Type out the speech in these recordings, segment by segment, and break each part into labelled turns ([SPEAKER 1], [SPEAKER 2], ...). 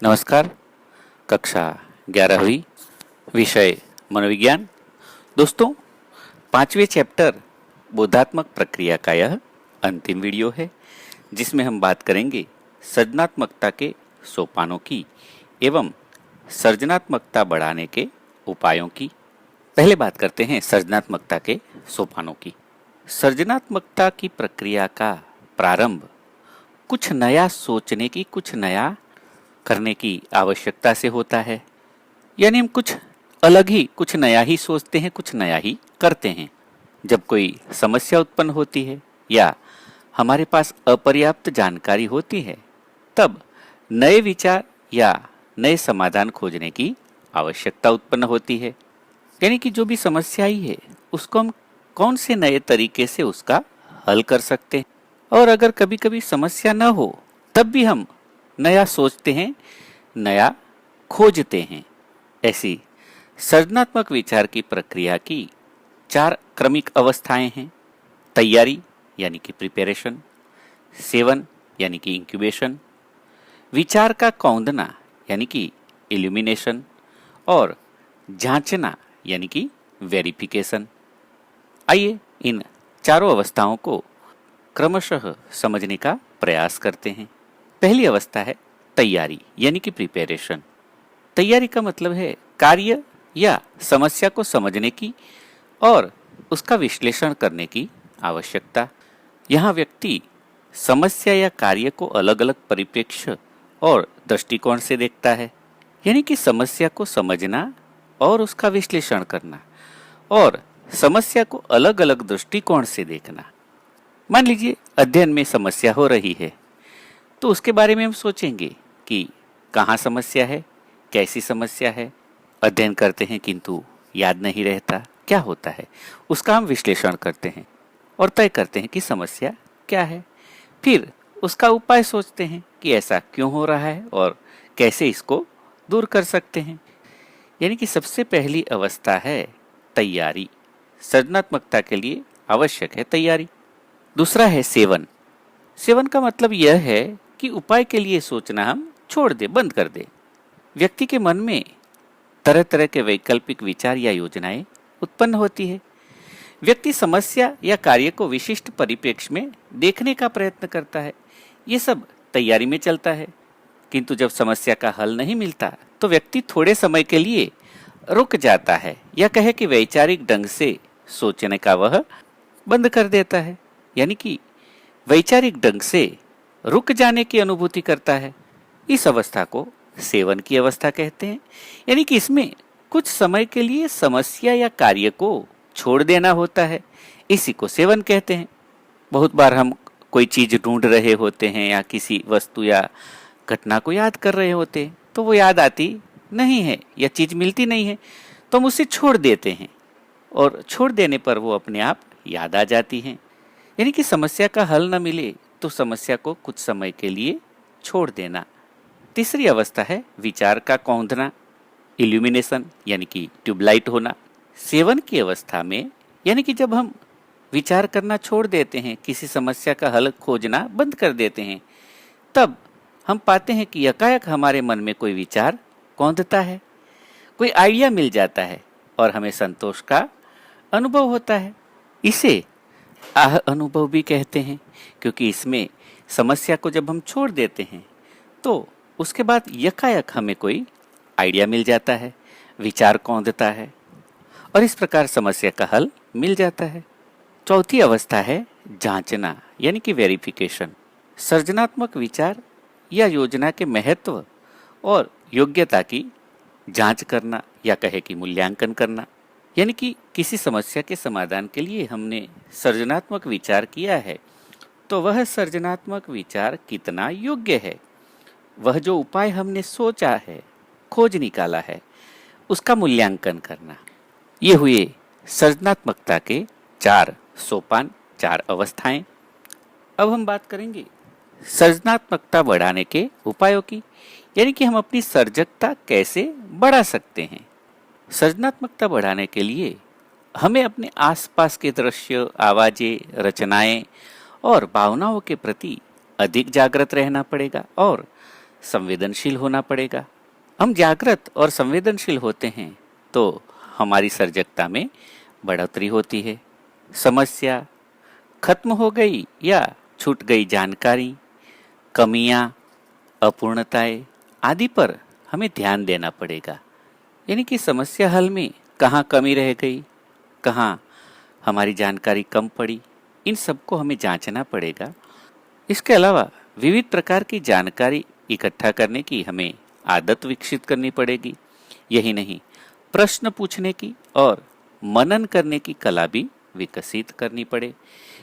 [SPEAKER 1] नमस्कार। कक्षा 11वीं, विषय मनोविज्ञान। दोस्तों, 5वें चैप्टर बोधात्मक प्रक्रिया का यह अंतिम वीडियो है, जिसमें हम बात करेंगे सृजनात्मकता के सोपानों की एवं सृजनात्मकता बढ़ाने के उपायों की। पहले बात करते हैं सृजनात्मकता के सोपानों की। सृजनात्मकता की प्रक्रिया का प्रारंभ कुछ नया सोचने की, कुछ नया करने की आवश्यकता से होता है। यानी हम कुछ अलग ही, कुछ नया ही सोचते हैं, कुछ नया ही करते हैं। जब कोई समस्या उत्पन्न होती है या हमारे पास अपर्याप्त जानकारी होती है, तब नए विचार या नए समाधान खोजने की आवश्यकता उत्पन्न होती है। यानी कि जो भी समस्या आई है, उसको हम कौन से नए तरीके से उसका हल कर सकते हैं। और अगर कभी कभी समस्या न हो, तब भी हम नया सोचते हैं, नया खोजते हैं। ऐसी सृजनात्मक विचार की प्रक्रिया की 4 क्रमिक अवस्थाएं हैं। तैयारी यानी कि प्रिपरेशन, सेवन यानी कि इंक्यूबेशन, विचार का कौंधना यानी कि इल्यूमिनेशन और जांचना यानी कि वेरिफिकेशन। आइए इन चारों अवस्थाओं को क्रमशः समझने का प्रयास करते हैं। पहली अवस्था है तैयारी यानी कि प्रिपरेशन। तैयारी का मतलब है कार्य या समस्या को समझने की और उसका विश्लेषण करने की आवश्यकता। यहाँ व्यक्ति समस्या या कार्य को अलग अलग परिप्रेक्ष्य और दृष्टिकोण से देखता है। यानी कि समस्या को समझना और उसका विश्लेषण करना और समस्या को अलग अलग दृष्टिकोण से देखना। मान लीजिए अध्ययन में समस्या हो रही है, तो उसके बारे में हम सोचेंगे कि कहाँ समस्या है, कैसी समस्या है। अध्ययन करते हैं किंतु याद नहीं रहता, क्या होता है, उसका हम विश्लेषण करते हैं और तय करते हैं कि समस्या क्या है। फिर उसका उपाय सोचते हैं कि ऐसा क्यों हो रहा है और कैसे इसको दूर कर सकते हैं। यानी कि सबसे पहली अवस्था है तैयारी। सृजनात्मकता के लिए आवश्यक है तैयारी। दूसरा है सेवन। सेवन का मतलब यह है कि उपाय के लिए सोचना हम छोड़ दे, बंद कर दे। व्यक्ति के मन में तरह तरह के वैकल्पिक विचार या योजनाएं उत्पन्न होती है। व्यक्ति समस्या या कार्य को विशिष्ट परिप्रेक्ष्य में देखने का प्रयत्न करता है। ये सब तैयारी में चलता है। किंतु जब समस्या का हल नहीं मिलता, तो व्यक्ति थोड़े समय के लिए रुक जाता है या कहे कि वैचारिक ढंग से सोचने का वह बंद कर देता है। यानी कि वैचारिक ढंग से रुक जाने की अनुभूति करता है। इस अवस्था को सेवन की अवस्था कहते हैं। यानी कि इसमें कुछ समय के लिए समस्या या कार्य को छोड़ देना होता है। इसी को सेवन कहते हैं। बहुत बार हम कोई चीज ढूंढ रहे होते हैं या किसी वस्तु या घटना को याद कर रहे होते हैं, तो वो याद आती नहीं है या चीज मिलती नहीं है, तो हम उसे छोड़ देते हैं और छोड़ देने पर वो अपने आप याद आ जाती हैं। यानी कि समस्या का हल न मिले तो समस्या को कुछ समय के लिए छोड़ देना। तीसरी अवस्था है विचार का कौंधना, इल्यूमिनेशन यानी कि ट्यूबलाइट होना। सेवन की अवस्था में यानी कि जब हम विचार करना छोड़ देते हैं, किसी समस्या का हल खोजना बंद कर देते हैं, तब हम पाते हैं कि एकाएक हमारे मन में कोई विचार कौंधता है, कोई आइडिया मिल जाता है और हमें संतोष का अनुभव होता है। इसे आह अनुभव भी कहते हैं, क्योंकि इसमें समस्या को जब हम छोड़ देते हैं तो उसके बाद यकायक हमें कोई आइडिया मिल जाता है, विचार कौंधता है और इस प्रकार समस्या का हल मिल जाता है। चौथी अवस्था है जांचना यानी कि वेरिफिकेशन। सृजनात्मक विचार या योजना के महत्व और योग्यता की जांच करना या कहे कि मूल्यांकन करना। यानी कि किसी समस्या के समाधान के लिए हमने सृजनात्मक विचार किया है, तो वह सृजनात्मक विचार कितना योग्य है। वह जो उपाय हमने सोचा है, खोज निकाला है, उसका मूल्यांकन करना। ये हुए सृजनात्मकता के 4 सोपान, 4 अवस्थाएं। अब हम बात करेंगे सृजनात्मकता बढ़ाने के उपायों की। यानी कि हम अपनी सर्जकता कैसे बढ़ा सकते हैं। सृजनात्मकता बढ़ाने के लिए हमें अपने आसपास के दृश्य, आवाजें, रचनाएं और भावनाओं के प्रति अधिक जागृत रहना पड़ेगा और संवेदनशील होना पड़ेगा। हम जागृत और संवेदनशील होते हैं तो हमारी सर्जकता में बढ़ोतरी होती है। समस्या खत्म हो गई या छूट गई जानकारी, कमियां, अपूर्णताएं आदि पर हमें ध्यान देना पड़ेगा। यानी कि समस्या हल में कहाँ कमी रह गई, कहाँ हमारी जानकारी कम पड़ी, इन सबको हमें जांचना पड़ेगा। इसके अलावा विविध प्रकार की जानकारी इकट्ठा करने की हमें आदत विकसित करनी पड़ेगी। यही नहीं, प्रश्न पूछने की और मनन करने की कला भी विकसित करनी पड़े।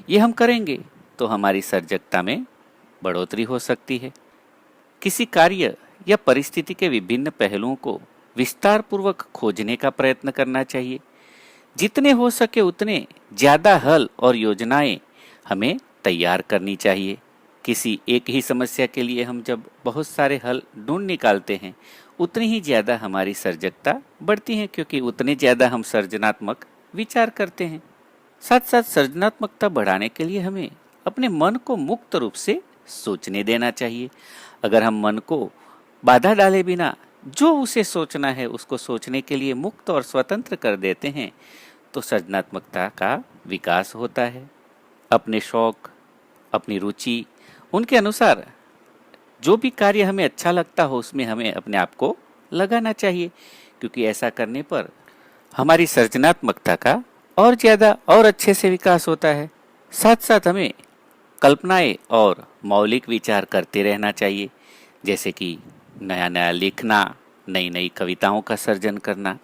[SPEAKER 1] ये हम करेंगे तो हमारी सर्जकता में बढ़ोतरी हो सकती है। किसी कार्य या परिस्थिति के विभिन्न पहलुओं को विस्तार पूर्वक खोजने का प्रयत्न करना चाहिए। जितने हो सके उतने ज़्यादा हल और योजनाएं हमें तैयार करनी चाहिए। किसी एक ही समस्या के लिए हम जब बहुत सारे हल ढूंढ निकालते हैं, उतनी ही ज़्यादा हमारी सर्जकता बढ़ती है, क्योंकि उतने ज़्यादा हम सर्जनात्मक विचार करते हैं। साथ साथ सर्जनात्मकता बढ़ाने के लिए हमें अपने मन को मुक्त रूप से सोचने देना चाहिए। अगर हम मन को बाधा डाले बिना जो उसे सोचना है उसको सोचने के लिए मुक्त और स्वतंत्र कर देते हैं, तो सर्जनात्मकता का विकास होता है। अपने शौक, अपनी रुचि, उनके अनुसार जो भी कार्य हमें अच्छा लगता हो उसमें हमें अपने आप को लगाना चाहिए, क्योंकि ऐसा करने पर हमारी सर्जनात्मकता का और ज़्यादा और अच्छे से विकास होता है। साथ साथ हमें कल्पनाएं और मौलिक विचार करते रहना चाहिए, जैसे कि नया नया लिखना, नई नई कविताओं का सर्जन करना।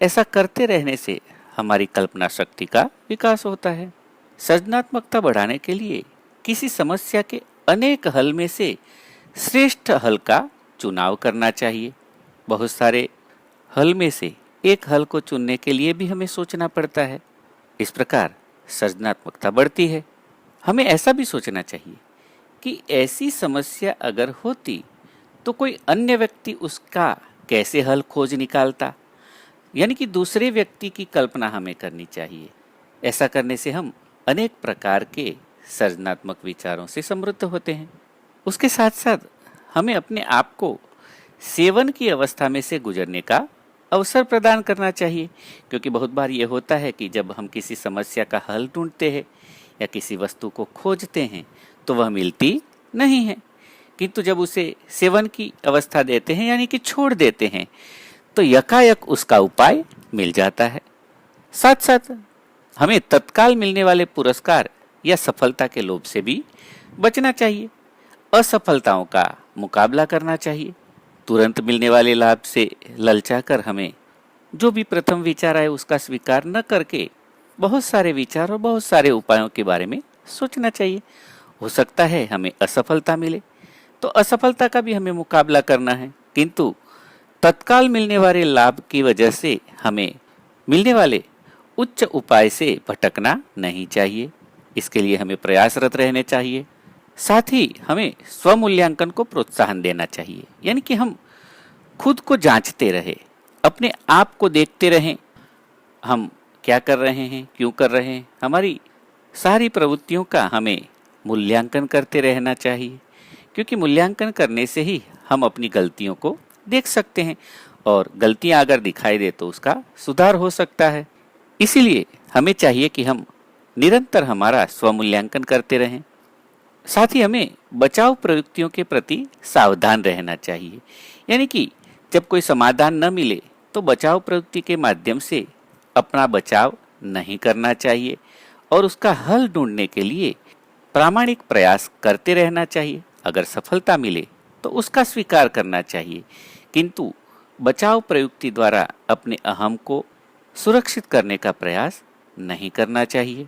[SPEAKER 1] ऐसा करते रहने से हमारी कल्पना शक्ति का विकास होता है। सर्जनात्मकता बढ़ाने के लिए किसी समस्या के अनेक हल में से श्रेष्ठ हल का चुनाव करना चाहिए। बहुत सारे हल में से एक हल को चुनने के लिए भी हमें सोचना पड़ता है। इस प्रकार सर्जनात्मकता बढ़ती है। हमें ऐसा भी सोचना चाहिए कि ऐसी समस्या अगर होती तो कोई अन्य व्यक्ति उसका कैसे हल खोज निकालता, यानी कि दूसरे व्यक्ति की कल्पना हमें करनी चाहिए। ऐसा करने से हम अनेक प्रकार के सर्जनात्मक विचारों से समृद्ध होते हैं। उसके साथ साथ हमें अपने आप को सेवन की अवस्था में से गुजरने का अवसर प्रदान करना चाहिए, क्योंकि बहुत बार ये होता है कि जब हम किसी समस्या का हल ढूंढते हैं या किसी वस्तु को खोजते हैं तो वह मिलती नहीं है, किंतु जब उसे सेवन की अवस्था देते हैं यानी कि छोड़ देते हैं तो यकायक उसका उपाय मिल जाता है। साथ साथ हमें तत्काल मिलने वाले पुरस्कार या सफलता के लोभ से भी बचना चाहिए। असफलताओं का मुकाबला करना चाहिए। तुरंत मिलने वाले लाभ से ललचाकर हमें जो भी प्रथम विचार आए उसका स्वीकार न करके बहुत सारे विचार और बहुत सारे उपायों के बारे में सोचना चाहिए। हो सकता है हमें असफलता मिले, तो असफलता का भी हमें मुकाबला करना है, किंतु तत्काल मिलने वाले लाभ की वजह से हमें मिलने वाले उच्च उपाय से भटकना नहीं चाहिए। इसके लिए हमें प्रयासरत रहने चाहिए। साथ ही हमें स्वमूल्यांकन को प्रोत्साहन देना चाहिए, यानी कि हम खुद को जांचते रहे, अपने आप को देखते रहें, हम क्या कर रहे हैं, क्यों कर रहे हैं। हमारी सारी प्रवृत्तियों का हमें मूल्यांकन करते रहना चाहिए, क्योंकि मूल्यांकन करने से ही हम अपनी गलतियों को देख सकते हैं और गलतियां अगर दिखाई दे तो उसका सुधार हो सकता है। इसीलिए हमें चाहिए कि हम निरंतर हमारा स्वमूल्यांकन करते रहें। साथ ही हमें बचाव प्रवृत्तियों के प्रति सावधान रहना चाहिए, यानी कि जब कोई समाधान न मिले तो बचाव प्रवृत्ति के माध्यम से अपना बचाव नहीं करना चाहिए और उसका हल ढूंढने के लिए प्रामाणिक प्रयास करते रहना चाहिए। अगर सफलता मिले तो उसका स्वीकार करना चाहिए, किंतु बचाव प्रवृत्ति द्वारा अपने अहम को सुरक्षित करने का प्रयास नहीं करना चाहिए।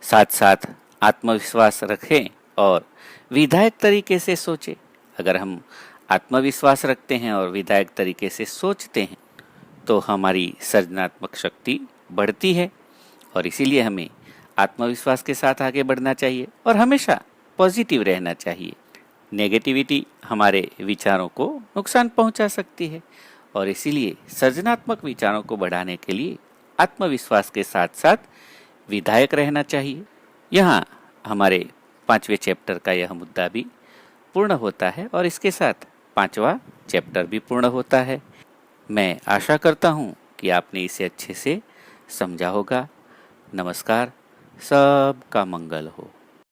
[SPEAKER 1] साथ साथ आत्मविश्वास रखें और विधायक तरीके से सोचें। अगर हम आत्मविश्वास रखते हैं और विधायक तरीके से सोचते हैं तो हमारी सृजनात्मक शक्ति बढ़ती है और इसीलिए हमें आत्मविश्वास के साथ आगे बढ़ना चाहिए और हमेशा पॉजिटिव रहना चाहिए। नेगेटिविटी हमारे विचारों को नुकसान पहुंचा सकती है और इसीलिए सृजनात्मक विचारों को बढ़ाने के लिए आत्मविश्वास के साथ साथ विधायक रहना चाहिए। यहाँ हमारे 5वें चैप्टर का यह मुद्दा भी पूर्ण होता है और इसके साथ 5वां चैप्टर भी पूर्ण होता है। मैं आशा करता हूँ कि आपने इसे अच्छे से समझा होगा। नमस्कार, सबका मंगल हो।